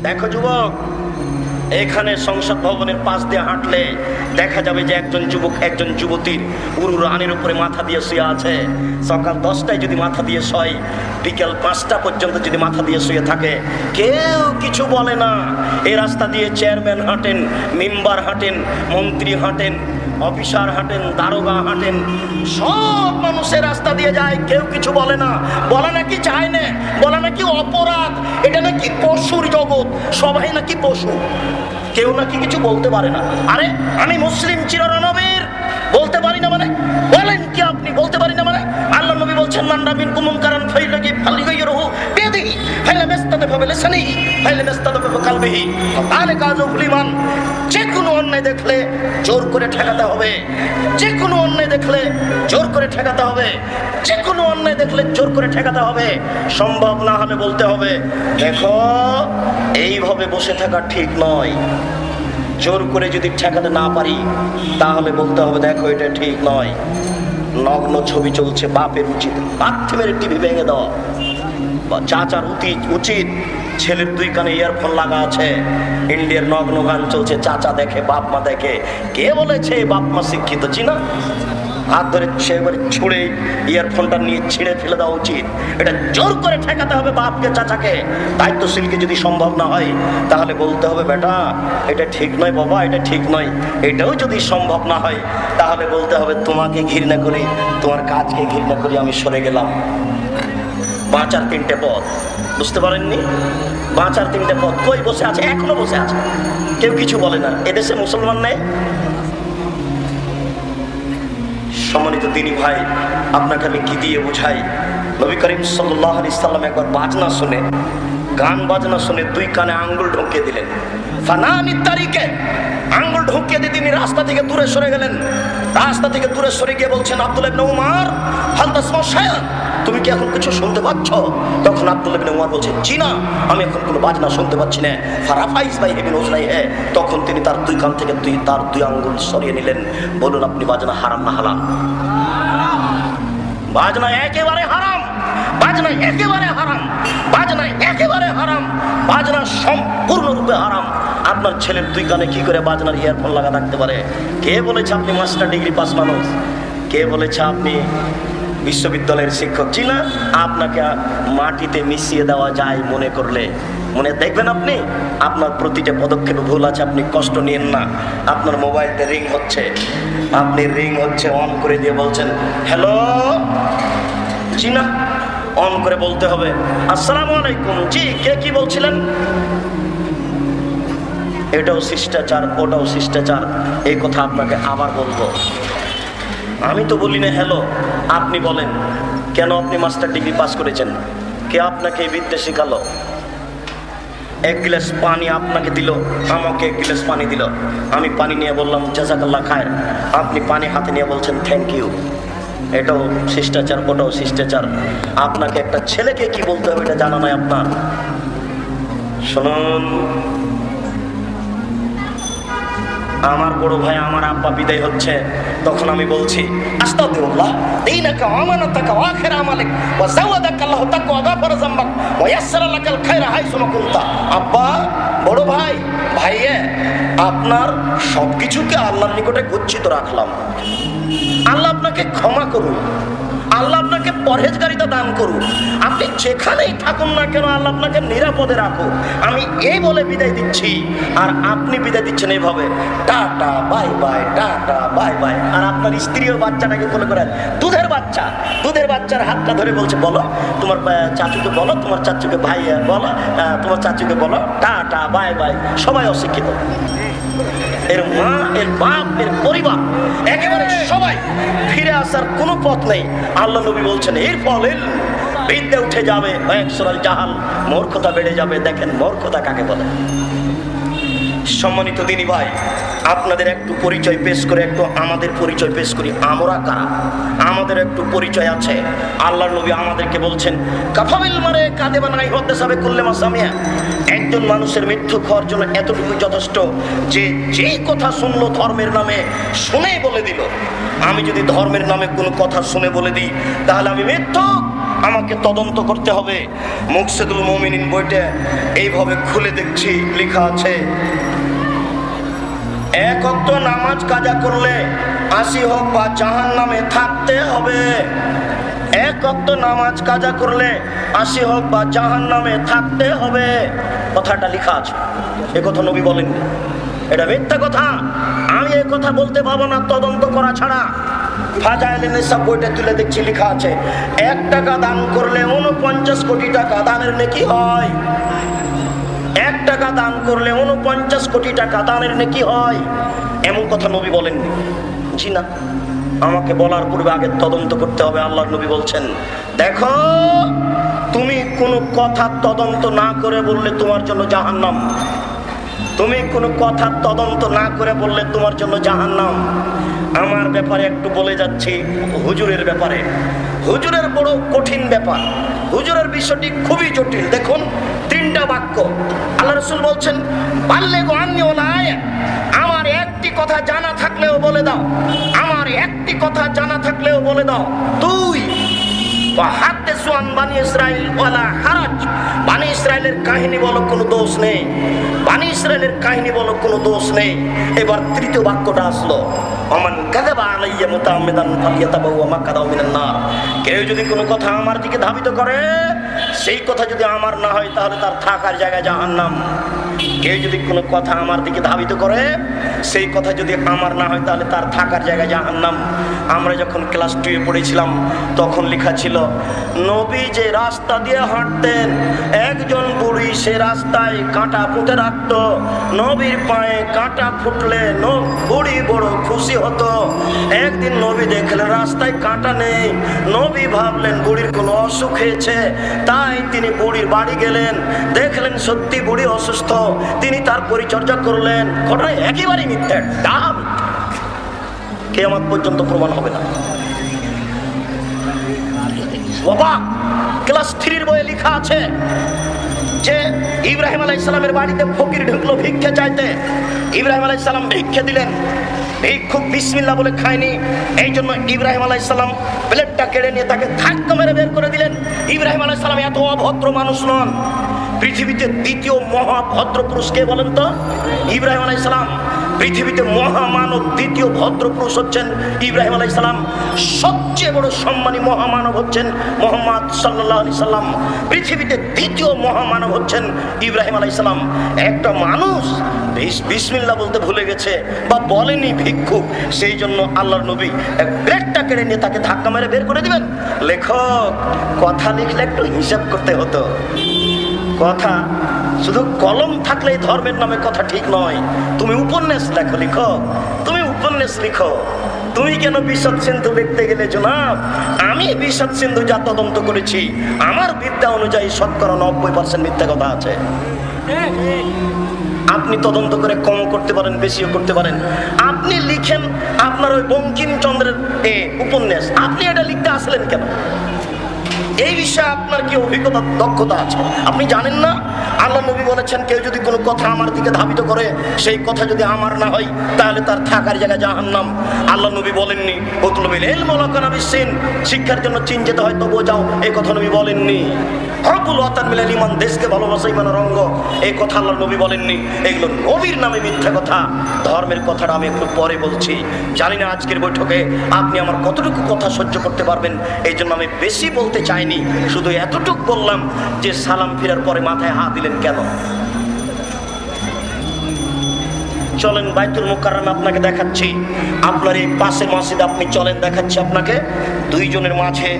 দেখো যুবক, এখানে সংসদ ভবনের পাশ দিয়ে হাঁটলে দেখা যাবে যে একজন যুবক একজন যুবতীর উরু রানের উপরে মাথা দিয়ে শুয়ে আছে। সকাল 10টায় যদি মাথা দিয়ে শয়, বিকেল 5টা পর্যন্ত যদি মাথা দিয়ে শুয়ে থাকে, কেউ কিছু বলে না। এই রাস্তা দিয়ে চেয়ারম্যান হাঁটেন, মেম্বার হাঁটেন, মন্ত্রী হাঁটেন, অফিসার হাঁটেন, দারোগা হাঁটেন, সব মানুষের রাস্তা দিয়ে যায়, কেউ কিছু বলে না। বলা নাকি চায় না, বলা নাকি অপরাধ, এটা নাকি পশুর জগৎ, সবাই নাকি পশু, কেউ নাকি কিছু বলতে পারে না। আরে আমি মুসলিম চিররণবীর, বলতে পারি না মানে? বলেন কি আপনি বলতে পারি না মানে? আল্লাহ নবী বলছেন, মান রামিন কুমুন কারণ ফাইলাকি ফালিগাইরহু বিয়াদিহি ফাইলা মাস্তাদফা বিলিসানিহি ফাইলা মাস্তাদফা বিকালবিহি তাহলে কাজুল ঈমান। যে কোনো অন্যায় দেখলে জোর করে ঠেকাতে হবে, যে কোনো অন্যায় দেখলে জোর করে ঠেকাতে হবে, যে কোনো অন্যায় দেখলে জোর করে ঠেকাতে হবে। সম্ভব না হলে বলতে হবে, দেখো এইভাবে বসে থাকা ঠিক নয়। জোর করে যদি ঠেকাতে না পারি তাহলে বলতে হবে, দেখো এটা ঠিক নয়। নগ্ন ছবি চলছে, বাপের উচিত বাথরুমের টিভি ভেঙে দেওয়া। বা চাচার উচিত ছেলের 2 কানে ইয়ারফোন লাগা আছে, ইন্ডিয়ার নগ্ন গান চলছে, চাচা দেখে বাপ মা দেখে। কে বলেছে বাপ মা শিক্ষিত? চিনা? হাত ধরে সেবারে ছুঁড়ে ইয়ারফোনটা নিয়ে ছিঁড়ে ফেলে দেওয়া উচিত। এটা জোর করে ঠেকাতে হবে বাপকে চাচাকে, দায়িত্বশীলকে। যদি সম্ভব না হয় তাহলে বলতে হবে, বেটা এটা ঠিক নয়, বাবা এটা ঠিক নয়। এটাও যদি সম্ভব না হয় তাহলে বলতে হবে, তোমাকে ঘৃণা করি, তোমার কাজকে ঘৃণা করি, আমি সরে গেলাম। বাঁচার 3টে পথ, বুঝতে পারেননি? বাঁচার 3টে পথ। কই বসে আছে? এখনো বসে আছে, কেউ কিছু বলে না। এদেশে মুসলমান নেই। সম্মানিত দিনী ভাই, আপনাকে আমি কি দিয়ে বুঝাই? নবী করিম সাল্লাল্লাহু আলাইহি সাল্লাম একবার বাজনা শুনে, গান বাজনা শুনে 2 কানে আঙ্গুল ঢুকিয়ে দিলেন। ফানানিত তারিকে আঙ্গুল ঢুকিয়ে দিয়ে তিনি রাস্তা থেকে দূরে সরে গেলেন। রাস্তা থেকে দূরে সরে গিয়ে বলছেন, আব্দুল্লাহ ইবনে উমর, হাল তাসমাউ শাইআন, তুমি কি এখন কিছু শুনতে পাচ্ছ? তখন আব্দুল্লাহ ইবনে উমর বলছেন, জি না, আমি এখন কোনো বাজনা শুনতে পাচ্ছি না। ফারাফাইস ভাই ইবনে উজরাই হে, তখন তিনি তার 2 কান থেকে তার 2 আঙ্গুল সরিয়ে নিলেন। বলুন আপনি বাজনা হারাম না হালাল? বাজনা একেবারে হারাম, বাজনা একেবারে হারাম, বাজনা একেবারে হারাম, বাজনা সম্পূর্ণরূপে হারাম। আপনার ছেলের 2 কানে কি করে বাজনার ইয়ারফোন লাগা থাকতে পারে? কে বলেছে আপনি মাস্টার ডিগ্রি পাস মানুষ? কে বলেছে আপনি বিশ্ববিদ্যালয়ের শিক্ষক? জি না, আপনাকে মাটিতে মিশিয়ে দেওয়া যায় মনে করলে। মনে দেখবেন আপনি, আপনার প্রতিটা পদক্ষেপে ভুল আছে, আপনি কষ্ট নিয়েন না। আপনার মোবাইলতে রিং হচ্ছে, আপনি রিং হচ্ছে অন করে দিয়ে বলছেন, হ্যালো। জি না, অন করে বলতে হবে, আসসালামু আলাইকুম, জি কে কি বলছিলেন? এটাও শিষ্টাচার, ওটাও শিষ্টাচার। এই কথা আপনাকে আবার বলবো। আমি তো বলি না হ্যালো, আপনি বলেন। কেন? আপনি মাস্টার ডিগ্রি পাস করেছেন, কে আপনাকে এই বিদ্যা শেখালো? 1 গ্লাস পানি আপনাকে দিল, আমাকে 1 গ্লাস পানি দিল, আমি পানি নিয়ে বললাম জাযাকাল্লাহ খায়ের, আপনি পানি হাতে নিয়ে বলছেন থ্যাংক ইউ। এটাও শিষ্টাচার, ওটাও শিষ্টাচার। আপনাকে একটা ছেলেকে কি বলতে হবে এটা জানা নাই আপনার। শুনুন, আমার বড় ভাই, আমার আব্বা বিদায় হচ্ছে, তখন আমি বলছি, আস্তাগফিরুল্লাহ, দীনাকা ওয়া আমানাতাকা ওয়া আখিরা আমালিক ওয়া যাওয়াদাকা আল্লাহু তাকওয়া গাফারা যামবাক ওয়া ইয়াসসারা লাকাল খায়রা হাইসুমা কুনতা। আব্বা, বড় ভাই, ভাইয়ে, আপনার সবকিছুকে আল্লাহর নিকটে গচ্ছিত রাখলাম। আল্লাহ আপনাকে ক্ষমা করুন, আল্লাহ আপনাকে পরহেজগারিতা দান করুন। আপনি যেখানেই থাকুন না কেন, আল্লাহ আপনাকে নিরাপদে রাখুন। আমি এই বলে বিদায় দিচ্ছি, আর আপনি বিদায় দিচ্ছেন এইভাবে, tata bye bye, tata bye bye. আর আপনার স্ত্রীও বাচ্চাটাকে কোলে করে, দুধের বাচ্চা, দুধের বাচ্চার হাতটা ধরে বলছে, বলো তোমার চাচুকে, বলো তোমার চাচুকে, ভাই বলো তোমার চাচুকে, বলো টাটা বাই বাই। সবাই অশিক্ষিত, এর মা, এর বাপ, এর পরিবার, একেবারে সবাই ফিরে আসার কোনো পথ নেই। আল্লাহ নবী বলছেন, এর ফলে বিদ্যা উঠে যাবে, একসরাল জাহাল, মূর্খতা বেড়ে যাবে। দেখেন মূর্খতা কাকে বলে। সম্মানিত দিনী ভাই, আপনাদের একটু পরিচয় পেশ করে, একটু আমাদের পরিচয় পেশ করি। আমরা কারা? আমাদের একটু পরিচয় আছে। আল্লাহর নবী আমাদেরকে বলছেন, কাফাবিল মারে কাদে বানাই হতে সাবে করলে মাসামিয়া। একজন মানুষের মৃত্যু হওয়ার জন্য এতটুকু যথেষ্ট যে যেই কথা শুনলো ধর্মের নামে শুনেই বলে দিল। আমি যদি ধর্মের নামে কোনো কথা শুনে বলে দিই তাহলে আমি মিথ্যুক, আমাকে তদন্ত করতে হবে। মুকসিদুল মুমিনিন বইটা এইভাবে খুলে দেখছি, লেখা আছে এক ওয়াক্ত নামাজ কাজা করলে ৮০ হোক বা জাহান্নামে থাকতে হবে। এক ওয়াক্ত নামাজ কাজা করলে ৮০ হোক বা জাহান্নামে থাকতে হবে, কথাটা লেখা আছে। এ কথা নবী বলেননি, এটা মিথ্যা কথা। আমি এই কথা বলতে পারবো না তদন্ত করা ছাড়া। ফাজাইলে নিসাব বইটা তুলে দেখছি, লেখা আছে ১ টাকা দান করলে ৪৯ কোটি টাকা দানের নেকি হয়। ১ টাকা দান করলে ৪৯ কোটি টাকা দানের নেকি হয়, এমন কথা নবী বলেননি। জি না, আমাকে বলার পূর্বে আগে তদন্ত করতে হবে। আল্লাহর নবী বলছেন, দেখো তুমি কোনো কথা তদন্ত না করে বললে তোমার জন্য জাহান্নাম। তুমি কোনো কথা তদন্ত না করে বললে তোমার জন্য জাহান্নাম। আমার ব্যাপারে একটু বলে যাচ্ছি, হুজুরের ব্যাপারে। হুজুরের বড় কঠিন ব্যাপার, হুজুরের বিষয়টি খুবই জটিল। দেখুন 3টা বাক্য আল্লাহ রাসূল বলছেন, বাল্লিগু আন্নী ওয়ালা আয়া, আমার একটি কথা জানা থাকলেও বলে দাও, আমার একটি কথা জানা থাকলেও বলে দাও। 2 ওয়াহাদ্দিসু আন বানি ইসরাঈল ওয়ালা হারাজ, বানি ইসরাইলের কাহিনী বলো, কোনো দোষ নেই। বানি ইসরাইলের কাহিনী বলো, কোনো দোষ নেই। এবার 3য় বাক্যটা আসলো, ওমান কাযাবা আলাইয়া মুতাআম্মিদান ফালিয়াতাবাওয়া মাকআদাহু মিনান নার। কেউ যদি কোনো কথা আমার দিকে ধাবিত করে, সেই কথা যদি আমার না হয় তাহলে তার থাকার জায়গা জাহান্নাম। কেউ যদি কোনো কথা আমার দিকে ধাবিত করে, সেই কথা যদি আমার না হয় তাহলে তার থাকার জায়গা জাহান্নাম। আমরা যখন ক্লাস 2-এ পড়েছিলাম তখন লেখা ছিল, নবী যে রাস্তা দিয়ে হাঁটতেন, একজন বুড়ি সে রাস্তায় কাঁটা পুঁতে রাখত। নবীর পায়ে কাঁটা ফুটলে বুড়ি বড় খুশি হতো। একদিন নবী দেখলেন রাস্তায় কাঁটা নেই, নবী ভাবলেন বুড়ির কোনো অসুখ হয়েছে, তাই তিনি বুড়ির বাড়ি গেলেন। দেখলেন সত্যি বুড়ি অসুস্থ, তিনি তার পরিচর্যা করলেন। ঘটনা একেবারেই মিথ্যা, ডাব কিয়ামত পর্যন্ত প্রমাণ হবে না। বাবা ক্লাস 3-র বইয়ে লেখা আছে যে ইব্রাহিম আলাইহিস সালামের বাড়িতে ফকির ঢুকলো ভিক্ষা চাইতে। ইব্রাহিম আলাইহিস সালাম ভিক্ষা দিলেন, ভিক্ষুক বিসমিল্লাহ বলে খায়নি, এই জন্য ইব্রাহিম আলাইহিস সালাম প্লেটটা কেড়ে নিয়ে তাকে ধাক্কা মেরে বের করে দিলেন। ইব্রাহিম আলাইহিস সালাম এত অভদ্র মানুষ নন। পৃথিবীতে দ্বিতীয় মহাভদ্র পুরুষ কে বলেন তো? ইব্রাহিম আলাইহিস সালাম। পৃথিবীতে মহামানব দ্বিতীয় ভদ্র পুরুষ হচ্ছেন ইব্রাহিম আলাইহিস সালাম। সবচেয়ে বড় সম্মানী মহামানব হচ্ছেন মুহাম্মদ সাল্লাল্লাহু আলাইহি সাল্লাম। পৃথিবীতে দ্বিতীয় মহামানব হচ্ছেন ইব্রাহিম আলাইহিস সালাম। একটা মানুষ বিসমিল্লাহ বলতে ভুলে গেছে বা বলেনি ভিক্ষুক, সেই জন্য আল্লাহর নবী এক প্লেটটা কেড়ে নিয়ে তাকে ধাক্কা মেরে বের করে দিবেন। লেখক কথা লিখলে একটু হিসাব করতে হতো। কথা শুধু কলম থাকলেই ধর্মের নামে কথা ঠিক নয়। তুমি উপন্যাস লেখো, লেখক তুমি উপন্যাস লিখো। তুমি কেন বিষাদ সিন্ধু লিখতে গেলে জনাব? আমি বিষাদ সিন্ধু যা তদন্ত করেছি, আমার বিদ্যা অনুযায়ী শতকরা 90% মিথ্যা কথা আছে। আপনি তদন্ত করে কম করতে পারেন, বেশিও করতে পারেন। আপনি লিখেন আপনার ওই বঙ্কিমচন্দ্রের উপন্যাস, আপনি এটা লিখতে আসলেন কেন? এই বিষয়ে আপনার কি অভিজ্ঞতা, দক্ষতা আছে? আপনি জানেন না আল্লাহ নবী বলেছেন, কেউ যদি কোনো কথা আমার দিকে ধাবিত করে, সেই কথা যদি আমার না হয় তাহলে তার থাকার জায়গা জাহান্নাম। আল্লাহ নবী বলেননি উতলুবিল ইলম ওয়ালা কানা বিসসিন, শিক্ষার জন্য চীন যেতে হয় তবুও যাও, এই কথা নবী বলেননি। হকুল ওয়াতান মিনাল ঈমান, দেশকে ভালোবাসা ঈমানের অঙ্গ, এই কথা আল্লাহ নবী বলেননি। এগুলো নবীর নামে মিথ্যা কথা। ধর্মের কথাটা আমি একটু পরে বলছি। জানি না আজকের বৈঠকে আপনি আমার কতটুকু কথা সহ্য করতে পারবেন, এই জন্য আমি বেশি বলতে চাইনি। শুধু এতটুকু বললাম যে সালাম ফিরার পরে মাথায় হাত দিলেন কেন? চলেন বাইতুল মুকাররমে আপনাকে দেখাচ্ছি। আপনার এই পাশে মসজিদ, আপনি চলেন দেখাচ্ছি আপনাকে। 2 জনের মাঝে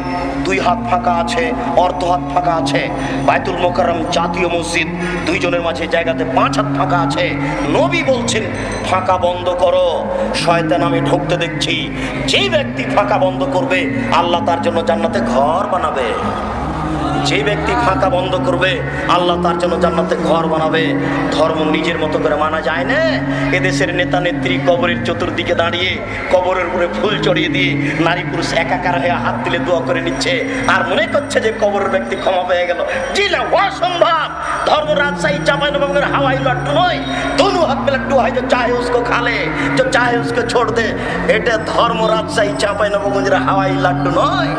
2 হাত ফাঁকা আছে, অর্ধ হাত ফাঁকা আছে। বাইতুল মুকাররম জাতীয় মসজিদ, 2 জনের মাঝে জায়গাতে 5 হাত ফাঁকা আছে। নবী বলছেন ফাঁকা বন্ধ করো, শয়তান আমি ঢুকতে দেখছি। যে ব্যক্তি ফাঁকা বন্ধ করবে আল্লাহ তার জন্য জান্নাতে ঘর বানাবে। যে ব্যক্তি ফাঁকা বন্ধ করবে আল্লাহ তার জন্য জান্নাতে ঘর বানাবে। ধর্ম নিজের মতো করে মানা যায় না। এদেশের নেতা নেত্রী কবরের চতুর্দিকে দাঁড়িয়ে কবরের উপরে ফুল চড়িয়ে দিয়ে নারী পুরুষ একাকার হয়ে হাত দিলে দোয়া করে নিচ্ছে, আর মনে করছে যে কবরের ব্যক্তি ক্ষমা পেয়ে গেল। জি না, অসম্ভব। धर्म राजशाही चांपानेर हवाई लड्डू नয়, दोनों हाथ में लड्डू है, जो चाहे उसको खा ले, जो चाहे उसको छोड़ दे। এটা ধর্ম রাজশাহী চাঁপাইনবাবগঞ্জের হাওয়াই লাড্ডু নয়।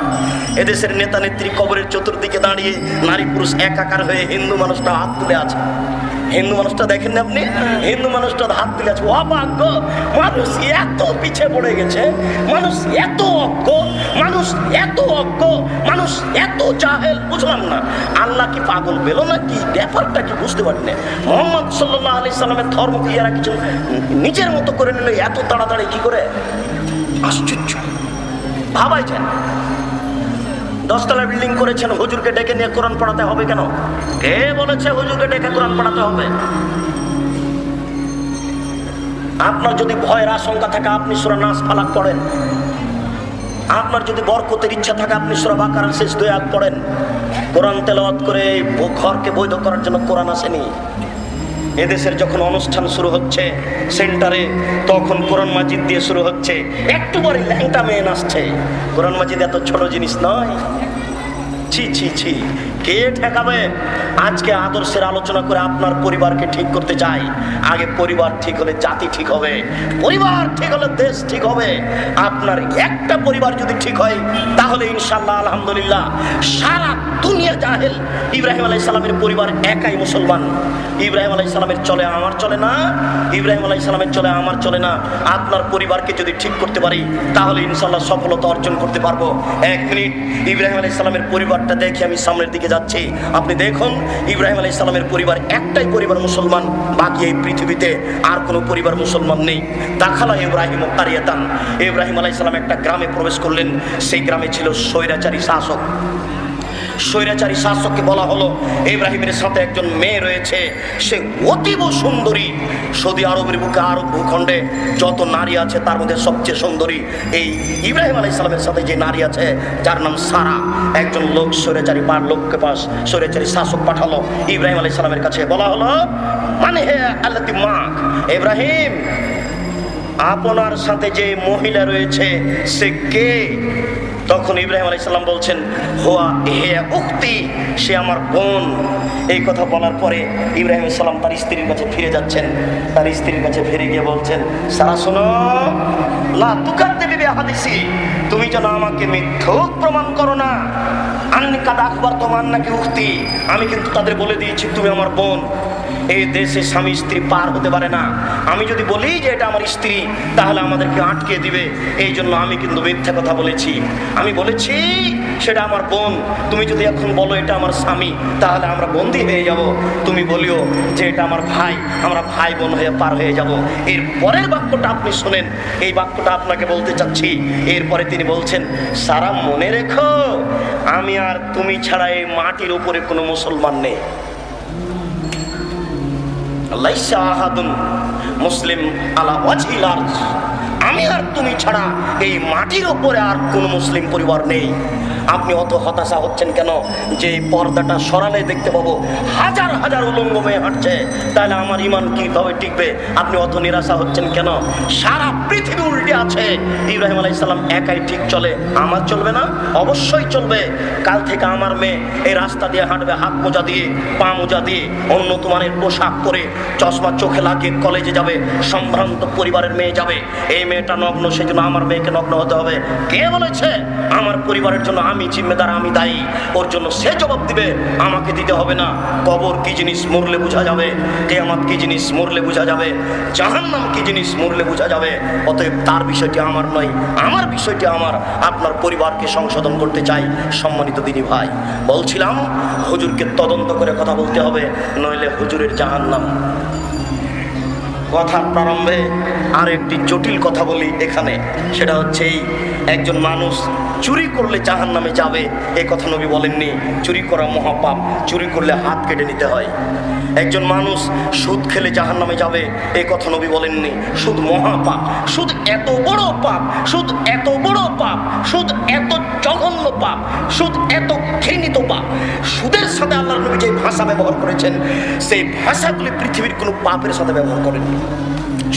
এদেশের নেতা নেত্রী কবরের চতুর্দিকে দাঁড়িয়ে নারী পুরুষ একাকার হয়ে হিন্দু মানুষটা হাত তুলে আছে। হিন্দু মানুষটা দেখেন না আপনি, হিন্দু মানুষটা হাত তুলে আছে। অভাগ্য মানুষ এত পিছিয়ে পড়ে গেছে, মানুষ এত অজ্ঞ, মানুষ এত অজ্ঞ, মানুষ এত জাহেল। বুঝলাম না আল্লাহ কি পাগল পেল না কি, ব্যাপারটা কি বুঝতে পারি না। মোহাম্মদ সাল্লাল্লাহু আলাইহি সাল্লামের ধর্মকে এরা কিছু নিজের মতো করে নিল এত তাড়াতাড়ি কি করে, আশ্চর্য। ভাবাই যায় 10 তলা বিল্ডিং করেছেন, হুজুরকে ডেকে নিয়ে কোরআন পড়াতে হবে কেন? কে বলেছে হুজুরকে ডেকে কোরআন পড়াতে হবে? আপনার যদি ভয়ের আশঙ্কা থাকে আপনি সূরা নাস ফালাক পড়েন, আপনার যদি বরকতের ইচ্ছা থাকে আপনি সূরা বাকারার শেষ 2 আয়াত পড়েন। কোরআন তেলাওয়াত করে ঘরকে বৈধ করার জন্য কোরআন আসেনি। এদেশের যখন অনুষ্ঠান শুরু হচ্ছে সেন্টারে, তখন কোরআন মাজিদ দিয়ে শুরু হচ্ছে, একটু পরে ল্যাংটা মেয়ে নাচছে। কোরআন মাজিদ এত ছোট জিনিস নয়। ছি ছি ছি, কে ঠেকাবে? আজকে আদর্শের আলোচনা করে আপনার পরিবারকে ঠিক করতে চাই। আগে পরিবার ঠিক হলে জাতি ঠিক হবে, পরিবার ঠিক হলে দেশ ঠিক হবে। আপনার একটা পরিবার যদি ঠিক হয় তাহলে ইনশাআল্লাহ আলহামদুলিল্লাহ সারা দুনিয়া জাহেল। ইব্রাহিম আলাইহিস সালামের পরিবার একাই মুসলমান। ইব্রাহিম আলাইহিস সালামের চলে আমার চলে না, ইব্রাহিম আলাইহিস সালামের চলে আমার চলে না। আপনার পরিবারকে যদি ঠিক করতে পারি তাহলে ইনশাআল্লাহ সফলতা অর্জন করতে পারবো। 1 মিনিট ইব্রাহিম আলাইহিস সালামের পরিবারটা দেখে আমি সামনের দিকে যাচ্ছি। আপনি দেখুন ইব্রাহিম আলাইহিস সালামের পরিবার একটাই পরিবার মুসলমান, বাকি এই পৃথিবীতে আর কোনো পরিবার মুসলমান নেই। দাখালা ইব্রাহিম কারিয়াতান, ইব্রাহিম আলাইহিস সালাম একটা গ্রামে প্রবেশ করলেন। সেই গ্রামে ছিল স্বৈরাচারী শাসক। স্বৈরাচারী শাসককে বলা হলো ইব্রাহিমের সাথে একজন মেয়ে রয়েছে, সে অতীব সুন্দরী। সৌদি আরবের বুকে, আরব ভূখণ্ডে যত নারী আছে তার মধ্যে সবচেয়ে সুন্দরী এই ইব্রাহিম আলাইহিস সালামের সাথে যে নারী আছে যার নাম সারা। একজন লোক স্বৈরাচারী শাসক পাঠালো ইব্রাহিম আলাইহিস সালামের কাছে। বলা হলো মানে হে আল্লাতি মা ইব্রাহিম, আপনার সাথে যে মহিলা রয়েছে সে কে? তখন ইব্রাহিম আলাইহিস সালাম বলছেন হুয়া হে উখতি, সে আমার বোন। এই কথা বলার পরে ইব্রাহিম আলাইহিস সালাম তার স্ত্রীর কাছে ফিরে যাচ্ছেন। তার স্ত্রীর কাছে ফিরে গিয়ে বলছেন সারা শোনো, লা তুকাদ্দিবি বিহাদিসি, তুমি যেন আমাকে মিথ্যুক প্রমাণ করো না। আন্নি কাদ আখবারতুম নাকি উখতি, আমি কিন্তু তাদের বলে দিয়েছি তুমি আমার বোন। এই দেশে স্বামী স্ত্রী পার হতে পারে না। আমি যদি বলি যে এটা আমার স্ত্রী তাহলে আমাদেরকে আটকে দিবে, এই জন্য আমি কিন্তু মিথ্যা কথা বলেছি। আমি বলেছি সেটা আমার বোন। তুমি যদি এখন বলো এটা আমার স্বামী তাহলে আমরা বন্দী হয়ে যাব। তুমি বলিও যে এটা আমার ভাই, আমরা ভাই বোন হয়ে পার হয়ে যাব। এর পরের বাক্যটা আপনি শোনেন, এই বাক্যটা আপনাকে বলতে চাচ্ছি। এরপরে তিনি বলছেন সারা মনে রেখো, আমি আর তুমি ছাড়া এই মাটির উপরে কোনো মুসলমান নেই। লাইসা আহাদুন মুসলিম আলা ওয়াজহিল আরজ, আমি আর তুমি ছাড়া এই মাটির উপরে আর কোনো মুসলিম পরিবার নেই। আপনি অত হতাশা হচ্ছেন কেন যে পর্দাটা সরালে দেখতে পাবো হাজার হাজার উলঙ্গ মেয়ে হাঁটছে, তাহলে আমার ইমান কিভাবে টিকবে? আপনি অত নিরাশা হচ্ছেন কেন? সারা পৃথিবী উল্টে আছে, ইব্রাহিম আলাইহিস সালাম একাই ঠিক চলে, আমার চলবে না? অবশ্যই চলবে। কাল থেকে আমার মেয়ে এই রাস্তা দিয়ে হাঁটবে হাত মোজা দিয়ে, পা মোজা দিয়ে, উন্নত মানের পোশাক পরে, চশমা চোখে লাগিয়ে কলেজে যাবে। সম্ভ্রান্ত পরিবারের মেয়ে যাবে, এই মেয়েটা নগ্ন, সেজন্য আমার মেয়েকে নগ্ন হতে হবে। কে বলেছে? আমার পরিবারের জন্য আমি জিম্মেদার, আমি দায়ী। ওর জন্য সে জবাব দিবে, আমাকে দিতে হবে না। কবর কি জিনিস মরলে বোঝা যাবে, কিয়ামত কি জিনিস মরলে বোঝা যাবে, জাহান্নাম কি জিনিস মরলে বোঝা যাবে। অতএব তার বিষয়টি আমার নয়, আমার বিষয়টি আমার। আপনার পরিবারকে সংশোধন করতে চাই। সম্মানিত দিনী ভাই, বলছিলাম হুজুরকে তদন্ত করে কথা বলতে হবে, নইলে হুজুরের জাহান্নাম। কথার প্রারম্ভে আর একটি জটিল কথা বলি এখানে, সেটা হচ্ছে এই একজন মানুষ চুরি করলে জাহান্নামে যাবে এ কথা নবী বলেননি। চুরি করা মহাপাপ, চুরি করলে হাত কেটে নিতে হয়। একজন মানুষ সুদ খেলে জাহান্নামে যাবে এ কথা নবী বলেননি। সুদ মহাপাপ, সুদ এত বড় পাপ, সুদ এত বড় পাপ, সুদ এত জঘন্য পাপ, সুদ এত ঘৃণিত পাপ। সুদের সাথে আল্লাহর নবী যে ভাষা ব্যবহার করেছেন সেই ভাষাগুলি পৃথিবীর কোনো পাপের সাথে ব্যবহার করেননি।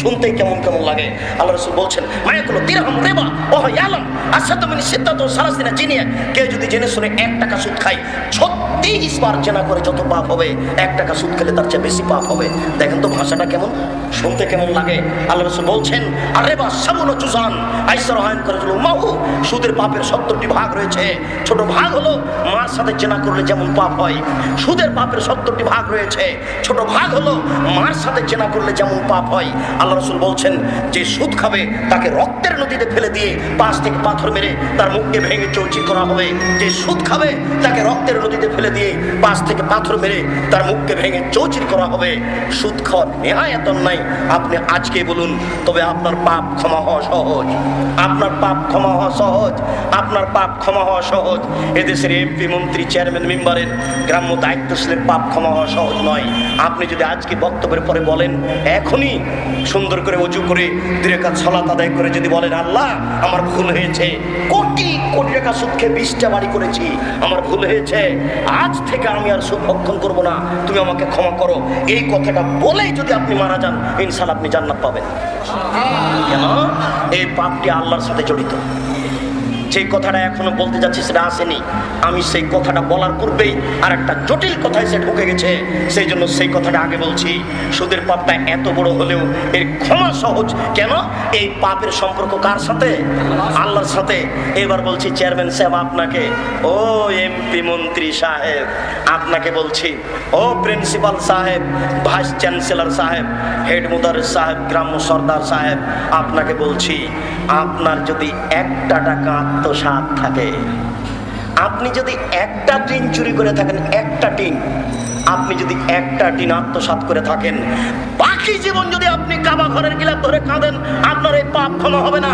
শুনতেই কেমন কেমন লাগে। আল্লাহ রাসূল বলছেন মায়াকুলু দিরহাম রিবা ওয়া হুয়া ইয়ালাম আসাদু মিন সিত্তাতি ওয়া সালাসিনা জিনিয়া। কেউ যদি জেনে শুনে 1 টাকা সুদ খায় 36 বার জেনা করে যত পাপ হবে, 1 টাকা সুদ খেলে তার চেয়ে বেশি পাপ হবে। দেখেন তো ভাষাটা কেমন, শুনতে কেমন লাগে। আল্লাহ রাসূল বলছেন আর রিবা সাবুনা জুজান আইসার হায়ান করে মাহু। সুদের পাপের 70টি ভাগ রয়েছে। ছোট ভাগ হলো মার সাথে জেনা করলে যেমন পাপ হয়, সুদের পাপের 70টি ভাগ রয়েছে। ছোট ভাগ হলো মার সাথে জেনা করলে যেমন পাপ হয়। আল্লাহ রাসূল বলছেন যে সুদ খাবে তাকে রক্তের নদীতে ফেলে দিয়ে 5 থেকে পাথর মেরে তার মুখকে ভেঙে চৌচির করা হবে। যে সুদ খাবে তাকে রক্তের নদীতে ফেলে দিয়ে 5 থেকে পাথর মেরে তার মুখকে ভেঙে চৌচির করা হবে। সুদ খাওয়া নেহায়াত অন্যায়। আপনি আজকে বলুন, তবে আপনার পাপ ক্ষমা হওয়া সহজ, আপনার পাপ ক্ষমা হওয়া সহজ, আপনার পাপ ক্ষমা হওয়া সহজ। এদেশের এমপি মন্ত্রী চেয়ারম্যান মেম্বারের গ্রাম্য দায়িত্বশীলের পাপ ক্ষমা হওয়া সহজ নয়। আপনি যদি আজকে বক্তব্যের পরে বলেন, এখনই সুন্দর করে ওযু করে 2 রাকাত সালাত আদায় করে যদি বলেন আল্লাহ আমার ভুল হয়েছে, কোটি কোটি টাকা সুদ খেয়ে 20টা বাড়ি করেছি, আমার ভুল হয়েছে, আজ থেকে আমি আর সুদ ভক্ষণ করবো না, তুমি আমাকে ক্ষমা করো, এই কথাটা বলেই যদি আপনি মারা যান ইনশাআল্লাহ আপনি জান্নাত পাবেন। কেন? এই পাপটি আল্লাহর সাথে জড়িত। যে কথাটা এখনো বলতে যাচ্ছি সেটা আসেনি, আমি সেই কথাটা বলার পূর্বেই আর একটা জটিল কথা এসে ঢুকে গেছে, সেই জন্য সেই কথাটা আগে বলছি। সুদের পাপটা এত বড় হলেও এর ক্ষমা সহজ। কেন? এই পাপের সম্পর্ক কার সাথে? আল্লাহর সাথে। এবার বলছি চেয়ারম্যান সাহেব আপনাকে, ও এমপি মন্ত্রী সাহেব আপনাকে বলছি, ও প্রিন্সিপাল সাহেব, ভাইস চ্যান্সেলর সাহেব, হেড মুদারিস সাহেব, গ্রাম্য সর্দার সাহেব আপনাকে বলছি, আপনার যদি 1টা টাকা আত্মসাৎ থাকে, আপনি যদি 1টা টিন চুরি করে থাকেন, 1টা টিন, আপনি যদি 1টা টিন আত্মসাৎ করে থাকেন, বাকি জীবন যদি আপনি কাবা ঘরের গিলাফ ধরে কাঁদেন, আপনার এই পাপ ক্ষমা হবে না।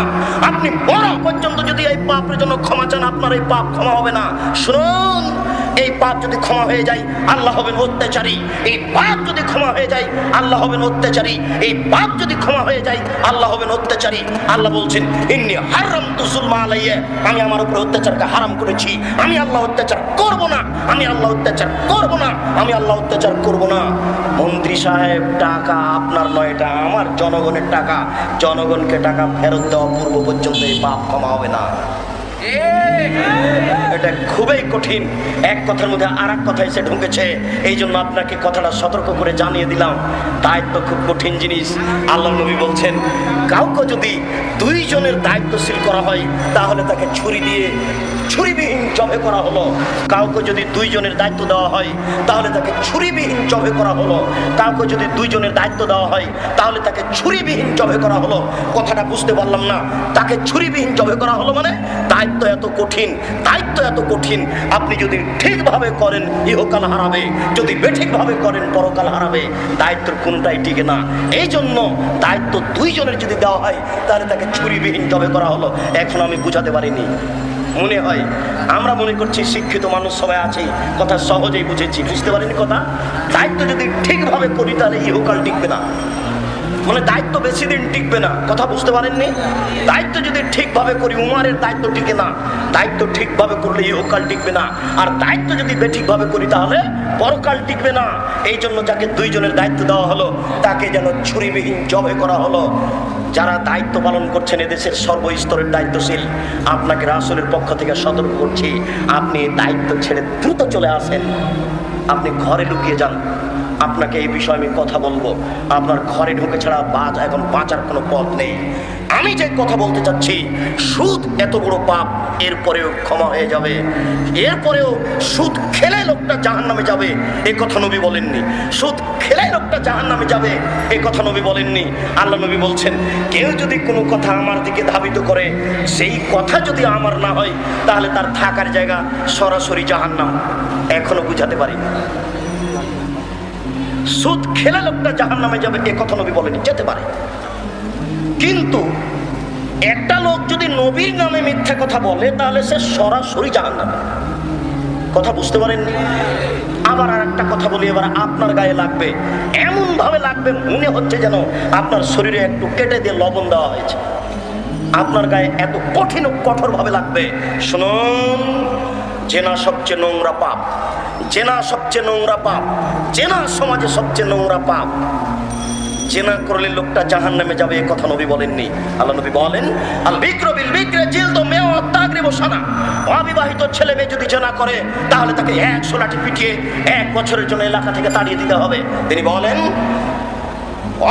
আপনি মরা পর্যন্ত যদি এই পাপের জন্য ক্ষমা চান, আপনার এই পাপ ক্ষমা হবে না। শুনুন, এই পাপ যদি ক্ষমা হয়ে যায় আল্লাহ হবেন অত্যাচারী। এই পাপ যদি ক্ষমা হয়ে যায় আল্লাহ হবেন অত্যাচারী। এই পাপ যদি ক্ষমা হয়ে যায় আল্লাহ হবেন অত্যাচারী। আল্লাহ বলছেন ইন্নী হারামতু যুলমা আলাইয়া, আমি আমার উপর অত্যাচারকে হারাম করেছি। আমি আল্লাহ অত্যাচার করব না, আমি আল্লাহ অত্যাচার করব না, আমি আল্লাহ অত্যাচার করব না। মন্ত্রী সাহেব, টাকা আপনার নয়, এটা আমার জনগণের টাকা। জনগণকে টাকা ফেরত দেওয়া পূর্ব পর্যন্ত এই পাপ ক্ষমা হবে না। এটা খুবই কঠিন। এক কথার মধ্যে আর এক কথা এসে ঢুকেছে, এই জন্য আপনাকে কথাটা সতর্ক করে জানিয়ে দিলাম। দায়িত্ব খুব কঠিন জিনিস। আল্লাহ নবী বলছেন কাউকে যদি 2 জনের দায়িত্বশীল করা হয় তাহলে তাকে ছুরি দিয়ে ছুরিবিহীন জবে করা হলো। কাউকে যদি 2 জনের দায়িত্ব দেওয়া হয় তাহলে তাকে ছুরিবিহীন জবে করা হলো। কাউকে যদি 2 জনের দায়িত্ব দেওয়া হয় তাহলে তাকে ছুরিবিহীন জবে করা হলো। কথাটা বুঝতে পারলাম না। তাকে ছুরিবিহীন জবে করা হলো মানে দায়িত্ব এত কঠিন, দায়িত্ব এত কঠিন। আপনি যদি ঠিকভাবে করেন ইহকাল হারাবে, যদি বেঠিকভাবে করেন পরকাল হারাবে। দায়িত্বের কোনটাই টিকে না। এই জন্য দায়িত্ব 2 জনের যদি দেওয়া হয় তাহলে তাকে ছুরিবিহীন জবে করা হলো। এখন আমি বুঝাতে পারিনি। মনে হয় আমরা মনে করছি শিক্ষিত মানুষ সবাই আছে, কথা সহজেই বুঝেছি, বুঝতে পারিনি কথা। দায়িত্ব যদি ঠিকভাবে করি তাহলে ইহকাল টিকবে না, মানে দায়িত্ব বেশি দিন টিকবে না। কথা বুঝতে পারেননি? দায়িত্ব যদি ঠিকভাবে করি, উমারের দায়িত্ব টিকে না। দায়িত্ব ঠিকভাবে করলে ইহকাল টিকবে না। আর দায়িত্ব যদি বেঠিকভাবে করি তাহলে পরকাল টিকবে না। এই জন্য যাকে 2 জনের দায়িত্ব দেওয়া হলো তাকে যেন ছুরিবিহীন জবে করা হলো। যারা দায়িত্ব পালন করছেন এদেশের সর্বস্তরের দায়িত্বশীল, আপনাকে রাসূলের পক্ষ থেকে সতর্ক করছি, আপনি দায়িত্ব ছেড়ে দ্রুত চলে আসেন, আপনি ঘরে লুকিয়ে যান। আপনাকে এই বিষয়ে আমি কথা বলবো। আপনার ঘরে ঢুকে ছাড়া এখন বাঁচার কোনো পথ নেই। আমি যে কথা বলতে চাচ্ছি, সুদ এত বড় পাপ, এরপরেও ক্ষমা হয়ে যাবে। এরপরেও সুদ খেলে লোকটা জাহান্নামে যাবে, এ কথা নবী বলেননি। সুদ খেলে লোকটা জাহান্নামে যাবে, এ কথা নবী বলেননি। আল্লাহ নবী বলছেন কেউ যদি কোনো কথা আমার দিকে ধাবিত করে, সেই কথা যদি আমার না হয় তাহলে তার থাকার জায়গা সরাসরি জাহান্নাম। এখনো বুঝাতে পারিনি। সুদ খেলে লোকটা জাহান্নামে যাবে, এ কথা নবী বলেনি। যেতে পারে, কিন্তু একটা লোক যদি নবীর নামে মিথ্যা কথা বলে তাহলে সে সরাসরি জাহান্নামে। কথা বুঝতে পারেননি? আবার আর একটা কথা বলি, এবার আপনার গায়ে লাগবে, এমন ভাবে লাগবে মনে হচ্ছে যেন আপনার শরীরে একটু কেটে দিয়ে লবণ দেওয়া হয়েছে। আপনার গায়ে এত কঠিন ও কঠোর ভাবে লাগবে। শুনুন, জেনা সবচেয়ে নোংরা পাপ। জেনা সবচেয়ে নোংরা পাপ। জেনা সমাজে সবচেয়ে নোংরা পাপ। জেনা করলে লোকটা জাহান্নামে যাবে, এই কথা নবী বলেননি। আল্লাহ নবী বলেন, আল বিকরু বিল বিকরি জিলদু মিয়া তাগরিবু সানা। অবিবাহিত ছেলে মেয়ে যদি জেনা করে তাহলে তাকে 100 লাঠি পিটিয়ে 1 বছরের জন্য এলাকা থেকে তাড়িয়ে দিতে হবে। তিনি বলেন,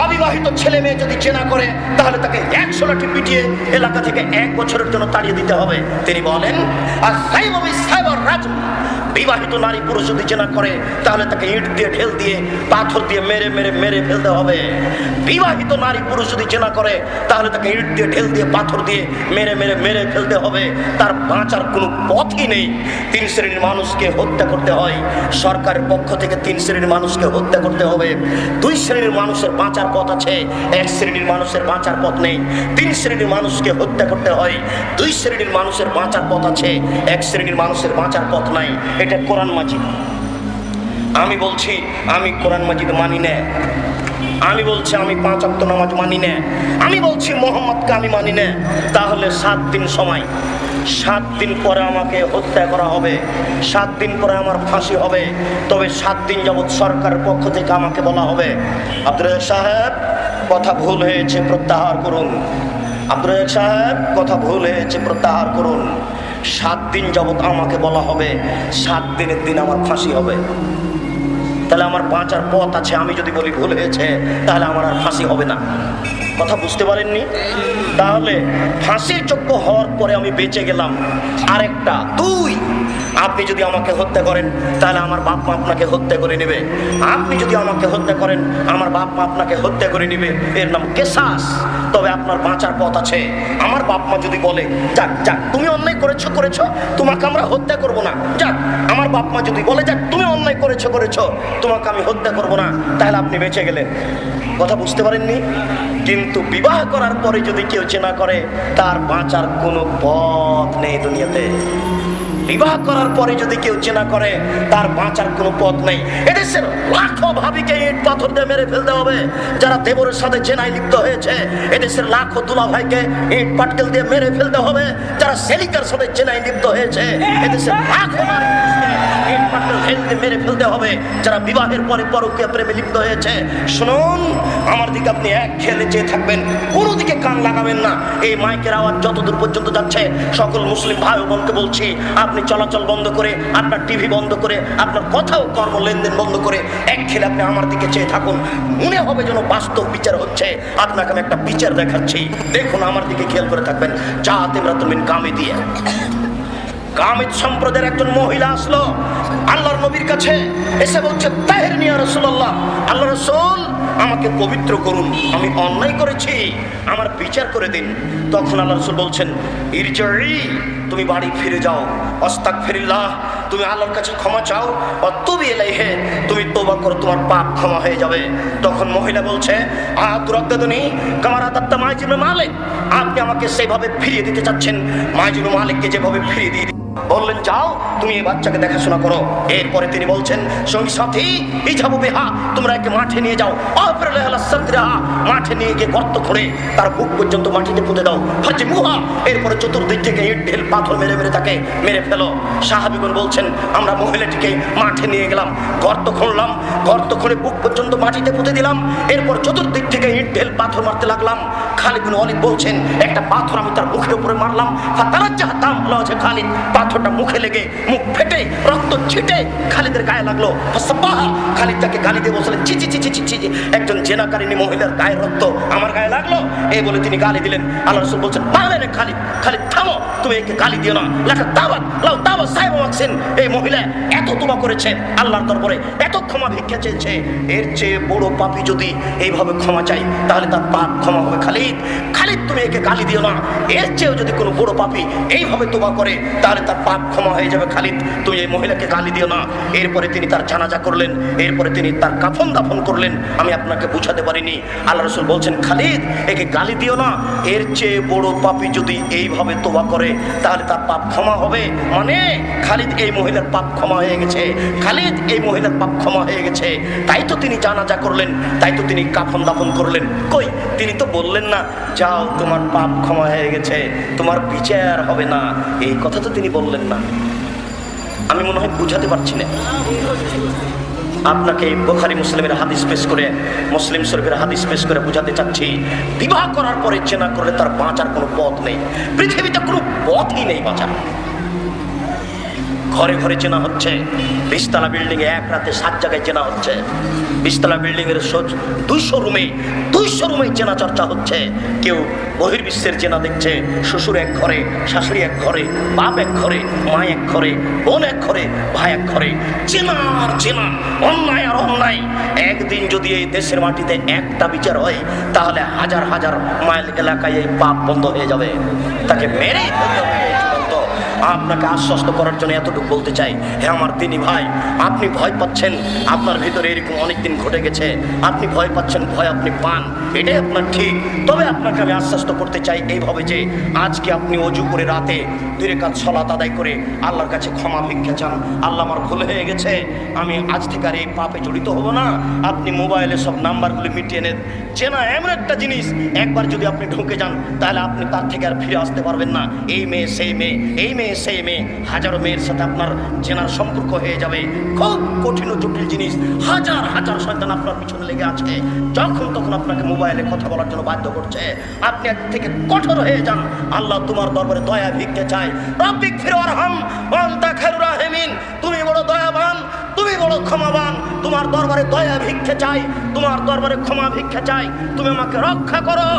অবিবাহিত ছেলে মেয়ে যদি জেনা করে তাহলে তাকে 100 লাঠি পিটিয়ে এলাকা থেকে 1 বছরের জন্য তাড়িয়ে দিতে হবে। তিনি বলেন, আর সাইবু বিসাইবার রাজম। বিবাহিত নারী পুরুষ যদি জেনা করে তাহলে তাকে ইট দিয়ে ঢেল দিয়ে পাথর দিয়ে মেরে মেরে মেরে ফেলতে হবে। বিবাহিত নারী পুরুষ যদি জেনা করে তাহলে তাকে ইট দিয়ে ঢেল দিয়ে পাথর দিয়ে মেরে মেরে মেরে ফেলতে হবে। তার বাঁচার কোনো পথই নেই। 3 শ্রেণীর মানুষকে হত্যা করতে হয়। সরকারের পক্ষ থেকে 3 শ্রেণীর মানুষকে হত্যা করতে হবে। 2 শ্রেণীর মানুষের বাঁচার পথ আছে, 1 শ্রেণীর মানুষের বাঁচার পথ নেই। 3 শ্রেণীর মানুষকে হত্যা করতে হয়। 2 শ্রেণীর মানুষের বাঁচার পথ আছে, 1 শ্রেণীর মানুষের বাঁচার পথ নাই। এটা কোরআন মাজিদ। আমি বলছি আমি কোরআন মাজিদ মানি না। আমি বলছি আমি 5 ওয়াক্ত নামাজ মানি না। আমি বলছি মোহাম্মদকে আমি মানি না। তাহলে 7 দিন সময়, 7 দিন পরে আমাকে হত্যা করা হবে, 7 দিন পরে আমার ফাঁসি হবে। তবে 7 দিন যাবৎ সরকারের পক্ষ থেকে আমাকে বলা হবে, আব্দুর রাজ্জাক সাহেব কথা ভুল হয়েছে, প্রত্যাহার করুন। আব্দুর রাজ্জাক সাহেব কথা ভুল হয়েছে, প্রত্যাহার করুন। 7 দিন যাবৎ আমাকে বলা হবে, 7 দিনের দিন আমার ফাঁসি হবে। তাহলে আমার বাঁচার পথ আছে। আমি যদি বলি ভুল হয়েছে তাহলে আমার আর ফাঁসি হবে না। কথা বুঝতে পারেননি? তাহলে ফাঁসির যোগ্য হওয়ার পরে আমি বেঁচে গেলাম। আরেকটা 2, আপনি যদি আমাকে হত্যা করেন তাহলে আমার বাপ মা আপনাকে হত্যা করে নেবে। আপনি যদি আমাকে হত্যা করেন আমার বাপ মা আপনাকে হত্যা করে নেবে। এর নাম কেসাস। তবে আপনার বাঁচার পথ আছে। আমার বাপ মা যদি বলে, যাক যাক তুমি অন্যায় করেছো করেছো, তোমাকে আমরা হত্যা করব না, যাক। আমার বাপ মা যদি বলে, যাক তুমি অন্যায় করেছো করেছো, তোমাকে আমি হত্যা করব না, তাহলে আপনি বেঁচে গেলেন। কথা বুঝতে পারেননি? কিন্তু বিবাহ করার পরে যদি কেউ জেনা করে তার বাঁচার কোনো পথ নেই দুনিয়াতে। বিবাহ করার পরে যদি কেউ জেনা করে তার বাঁচার কোনো পথ নেই। এদেশের লাখো ভাবিকে ইট পাথর দিয়ে মেরে ফেলতে হবে যারা দেবরের সাথে জেনায় লিপ্ত হয়েছে। এদেশের লাখো দুলা ভাইকে ইট পাটকেল দিয়ে মেরে ফেলতে হবে যারা সেলিকার সাথে জেনায় লিপ্ত হয়েছে। এদেশের লাখো নারী ইট পাটকেল ফেলতে মেরে ফেলতে হবে যারা বিবাহের পরে পরকীয়া প্রেমে লিপ্ত হয়েছে। শুনুন, আমার দিকে আপনি এক খেলে চেয়ে থাকবেন, কোনো দিকে কান লাগাবেন না। এই মাইকের আওয়াজ যতদূর পর্যন্ত যাচ্ছে সকল মুসলিম ভাই ও বোনকে বলছি, আপনি চলাচল বন্ধ করে, আপনার টিভি বন্ধ করে, আপনার কথা ও কর্ম লেনদেন বন্ধ করে এক খেলে আপনি আমার দিকে চেয়ে থাকুন। মনে হবে যেন বাস্তব বিচার হচ্ছে। আপনাকে আমি একটা বিচার দেখাচ্ছি, দেখুন আমার দিকে খেয়াল করে থাকবেন। জাহাতে মিন কামে দিয়ে কামিদ সম্প্রদায়ের একজন মহিলা আসলো আল্লাহর নবীর কাছে, এসে বলছে, তাহেরনি ইয়া রাসূলুল্লাহ, আল্লাহ রাসূল আমাকে পবিত্র করুন, আমি অন্যায় করেছি, আমার বিচার করে দিন। তখন আল্লাহ রাসূল বলছেন, ইরজিই, তুমি বাড়ি ফিরে যাও, আস্তাগফিরুল্লাহ, তুমি আল্লাহর কাছে ক্ষমা চাও, ওয়াতুবি ইলাইহি, তুমি তওবা করো, তোমার পাপ ক্ষমা হয়ে যাবে। তখন মহিলা বলছে, আতুরাদ্দাদুনি কামা রাদাত্তা মাইজ ইবনে মালিক, আপনি আমাকে সেভাবে ফিরিয়ে দিতে চাচ্ছেন মাইজ ইবনে মালিককে যেভাবে ফিরিয়ে দিয়ে বললেন, যাও তুমি এই বাচ্চাকে দেখাশোনা করো। এরপরে তিনি বলছেন, সঙ্গী সাথী ইজাবু বিহা, তোমরা একে মাঠে নিয়ে যাও, মাঠে নিয়ে গিয়ে গর্ত খুঁড়ে তার বুক পর্যন্ত মাটিতে পুঁতে দাও, ফাজি মুহা, এরপরে চতুর্দিক থেকে ইট ঢেল পাথর মেরে মেরে তাকে মেরে ফেলো। সাহাবীগণ বলছেন, আমরা মহিলাটিকে মাঠে নিয়ে গেলাম, গর্ত খুঁড়লাম, গর্ত খুঁড়ে বুক পর্যন্ত মাটিতে পুঁতে দিলাম, এরপর চতুর্দিক থেকে ইট ঢেল পাথর মারতে লাগলাম। খালিদ বিন ওয়ালিদ বলছেন, একটা পাথর আমি তার মুখের উপরে মারলাম, ফাতারাজ্জাহাতাম, খালিদ পাথরটা মুখে লেগে মুখ ফেটে রক্ত ছিটে খালিদের গায়ে লাগলো। খালিদ তাকে গালি দিয়ে বলছিলেন, ছি ছি ছি ছি ছি, একজন জেনাকারিনী মহিলার গায়ে রক্ত আমার গায়ে লাগলো, এই বলে তিনি গালি দিলেন। আল্লাহ রাসূল বলছেন, পাগলের খালিদ, খালিদ থামো, তুমি একে গালি দিও না, লেখা দাওয়াত লাও দাওয়াত সাহেব মাকসিন, এই মহিলা এত তোবা করেছে আল্লাহর দরবারে, এত ক্ষমা ভিক্ষা চেয়েছে, এর চেয়ে বড় পাপী যদি এইভাবে ক্ষমা চাই তাহলে তার পাপ ক্ষমা হবে। খালিদ, খালিদ তুমি একে গালি দিও না, এর চেয়েও যদি কোনো বড় পাপী এইভাবে তোবা করে তাহলে তার পাপ ক্ষমা হয়ে যাবে। খালিদ তুমি এই মহিলাকে গালি দিও না। এরপরে তিনি তার জানাজা করলেন, এরপরে তিনি তার কাফন দাফন করলেন। আমি আপনাকে বুঝাতে পারিনি। আল্লাহ রাসূল বলছেন, খালিদ একে গালি দিও না, এর চেয়ে বড় পাপী যদি এইভাবে তোবা করে তাহলে তার পাপ ক্ষমা হবে। মানে খালিদ এই মহিলার পাপ ক্ষমা হয়ে গেছে, খালিদ এই মহিলার পাপ ক্ষমা হয়ে গেছে, তাই তো তিনি জানাজা করলেন, তাই তো তিনি কাফন দাফন করলেন। কই, তিনি তো বললেন না, যাও তোমার পাপ ক্ষমা হয়ে গেছে, তোমার বিচার হবে না, এই কথা তো তিনি বললেন না। আমি মনে হয় বুঝাতে পারছি না। আপনাকে বুখারী মুসলিমের হাদিস পেশ করে, মুসলিম শরীফের হাদিস পেশ করে বোঝাতে চাচ্ছি, বিবাহ করার পরে জেনা করলে তার বাঁচার কোনো পথ নেই, পৃথিবীতে কোনো পথই নেই বাঁচার। ঘরে ঘরে চেনা হচ্ছে, 20 তলা বিল্ডিং এ এক রাতে 7 জায়গায় চেনা হচ্ছে, 20 তলা বিল্ডিং এর 200 রুমে চেনা চর্চা হচ্ছে। কেউ বহির্বিশ্বের চেনা দেখছে, শ্বশুর এক ঘরে, শাশুড়ি এক ঘরে, বাপ এক ঘরে, মা এক ঘরে, বোন এক ঘরে, ভাই এক ঘরে, চেনা আর চেনা, অন্যায় আর অন্যায়। একদিন যদি এই দেশের মাটিতে একটা বিচার হয়, তাহলে হাজার হাজার মাইল এলাকায় এই পাপ বন্ধ হয়ে যাবে, তাকে মেরেই ফেলতে হবে। আপনাকে আশ্বস্ত করার জন্য এতটুকু বলতে চাই, হে আমার দিনী ভাই, আপনি ভয় পাচ্ছেন, আপনার ভিতরে এরকম অনেকদিন ঘটে গেছে, আপনি ভয় পাচ্ছেন, ভয় আপনি পান, এটাই আপনার ঠিক। তবে আপনাকে আমি আশ্বস্ত করতে চাই এইভাবে যে আজকে আপনি অজু করে রাতে 2 রাকাত সালাত আদায় করে আল্লাহর কাছে ক্ষমা ভিক্ষা চান, আল্লাহ আমার ভুল হয়ে গেছে, আমি আজ থেকে আর এই পাপে জড়িত হব না। আপনি মোবাইলে সব নাম্বারগুলো মিটিয়ে নেন। চেনা এমন একটা জিনিস, একবার যদি আপনি ঢুকে যান তাহলে আপনি তার থেকে আর ফিরে আসতে পারবেন না। এই মেয়ে সেই মেয়ে, এই মেয়ে সেই মেয়ে, হাজারো মেয়ের সাথে আপনার চেনার সম্পর্ক হয়ে যাবে। খুব কঠিন ও জটিল জিনিস, হাজার হাজার শয়তান আপনার পিছনে লেগে আছে, যখন তখন আপনাকে মোবাইলে কথা বলার জন্য বাধ্য করছে। আপনি এক থেকে কঠোর হয়ে যান, আল্লাহ তোমার দরবারে দয়া ভিক্ষে চায়। রব্বিক ফির ওয়ারহাম ওয়া আনতা খায়রুর রাহিমিন, তুমি বড় দয়াবান, তুমি বড় ক্ষমাবান, তোমার দরবারে দয়া ভিক্ষে চাই, তোমার দরবারে ক্ষমা ভিক্ষা চাই, তুমি আমাকে রক্ষা করো।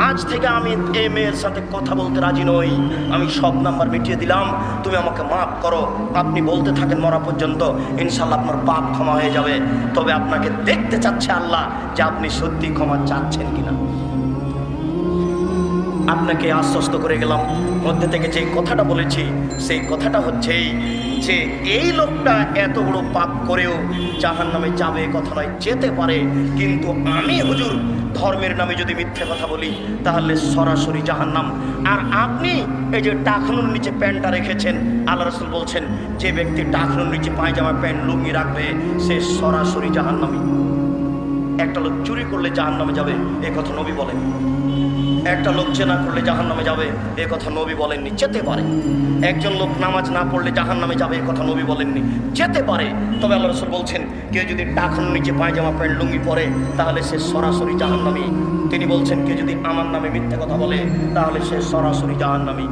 আজ থেকে আমি এই মেয়ের সাথে কথা বলতে রাজি নই, আমি সব নাম্বার মিটিয়ে দিলাম, তুমি আমাকে মাফ করো। আপনি বলতে থাকেন মরা পর্যন্ত, ইনশাল্লাহ আপনার পাপ ক্ষমা হয়ে যাবে। তবে আপনাকে দেখতে চাচ্ছে আল্লাহ যে আপনি সত্যি ক্ষমা চাচ্ছেন কিনা। আপনাকে আশ্বস্ত করে গেলাম, মধ্যে থেকে যে কথাটা বলেছি সেই কথাটা হচ্ছে যে এই লোকটা এত বড় পাপ করেও জাহান্নামে যাবে কথা নয়, যেতে পারে, কিন্তু আমি হুজুর ধর্মের নামে যদি মিথ্যে কথা বলি তাহলে সরাসরি জাহান্নাম। আর আপনি এই যে টাকনুর নিচে প্যান্টটা রেখেছেন, আল্লাহ রাসূল বলছেন যে ব্যক্তি টাকনুর নিচে পায়জামা প্যান্ট লুঙ্গি রাখবে সে সরাসরি জাহান্নামী। একটা লোক চুরি করলে জাহান্নামে যাবে এ কথা নবী বলেন, একটা লোক জেনা করলে জাহান্নামে যাবে এ কথা নবী বলেননি, যেতে পারে। একজন লোক নামাজ না পড়লে জাহান্নামে যাবে এ কথা নবী বলেননি, যেতে পারে। তবে আল্লাহ রাসূল বলছেন কেউ যদি টাকনুর নিচে পায়জামা প্যান্ট লুঙ্গি পরে তাহলে সে সরাসরি জাহান্নামী। তিনি বলছেন কেউ যদি আমার নামে মিথ্যে কথা বলে তাহলে সে সরাসরি জাহান্নামী।